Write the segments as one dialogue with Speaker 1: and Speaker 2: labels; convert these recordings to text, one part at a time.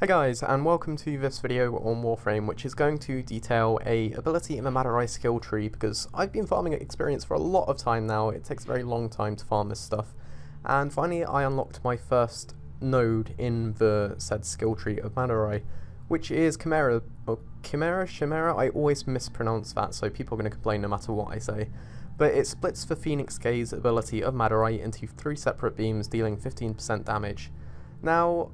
Speaker 1: Hey guys, and welcome to this video on Warframe, which is going to detail a ability in the Madurai skill tree, because I've been farming experience for a lot of time now. It takes a very long time to farm this stuff, and finally I unlocked my first node in the said skill tree of Madurai, which is Chimera, or Chimera, I always mispronounce that, so people are going to complain no matter what I say. But it splits the Phoenix Gaze ability of Madurai into 3 separate beams, dealing 15% damage. Now,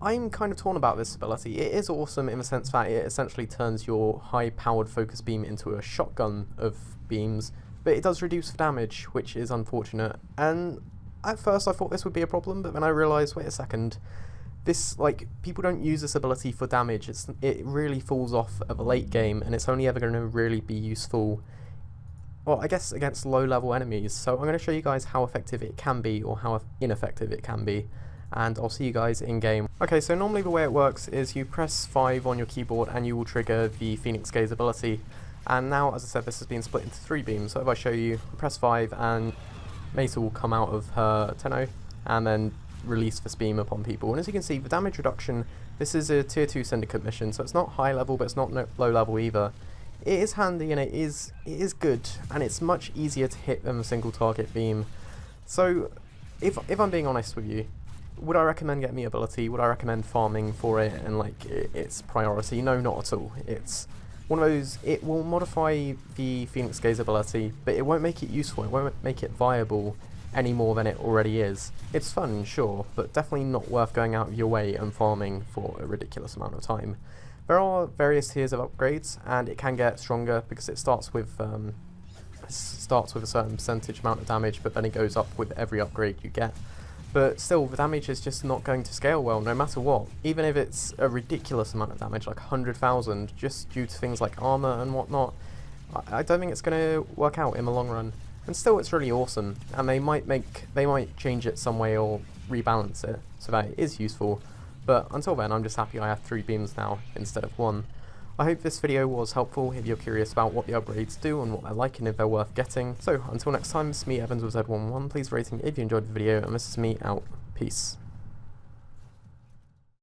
Speaker 1: I'm kind of torn about this ability. It is awesome in the sense that it essentially turns your high-powered focus beam into a shotgun of beams, but it does reduce the damage, which is unfortunate. And at first I thought this would be a problem, but then I realised, wait a second, this, people don't use this ability for damage. It really falls off at the late game, and it's only ever going to really be useful, well, I guess against low-level enemies. So I'm going to show you guys how effective it can be, or how ineffective it can be, and I'll see you guys in game. Okay, so normally the way it works is you press 5 on your keyboard and you will trigger the Phoenix Gaze ability. And now, as I said, this has been split into 3 beams. So if I show you, press 5 and Mesa will come out of her Tenno and then release this beam upon people. And as you can see, the damage reduction, this is a tier 2 syndicate mission, so it's not high level, but it's not low level either. It is handy and it is good, and it's much easier to hit than a single target beam. So if I'm being honest with you, would I recommend getting the ability? Would I recommend farming for it and its priority? No, not at all. It's one of those, it will modify the Phoenix Gaze ability, but it won't make it useful, it won't make it viable any more than it already is. It's fun, sure, but definitely not worth going out of your way and farming for a ridiculous amount of time. There are various tiers of upgrades, and it can get stronger because it starts with a certain percentage amount of damage, but then it goes up with every upgrade you get. But still, the damage is just not going to scale well, no matter what. Even if it's a ridiculous amount of damage, like 100,000, just due to things like armor and whatnot, I don't think it's going to work out in the long run. And still, it's really awesome, and they might change it some way or rebalance it so that it is useful. But until then, I'm just happy I have 3 beams now instead of 1. I hope this video was helpful if you're curious about what the upgrades do and what they're like and if they're worth getting. So until next time, this is me, Evans with Z11. Please rating if you enjoyed the video, and this is me out. Peace.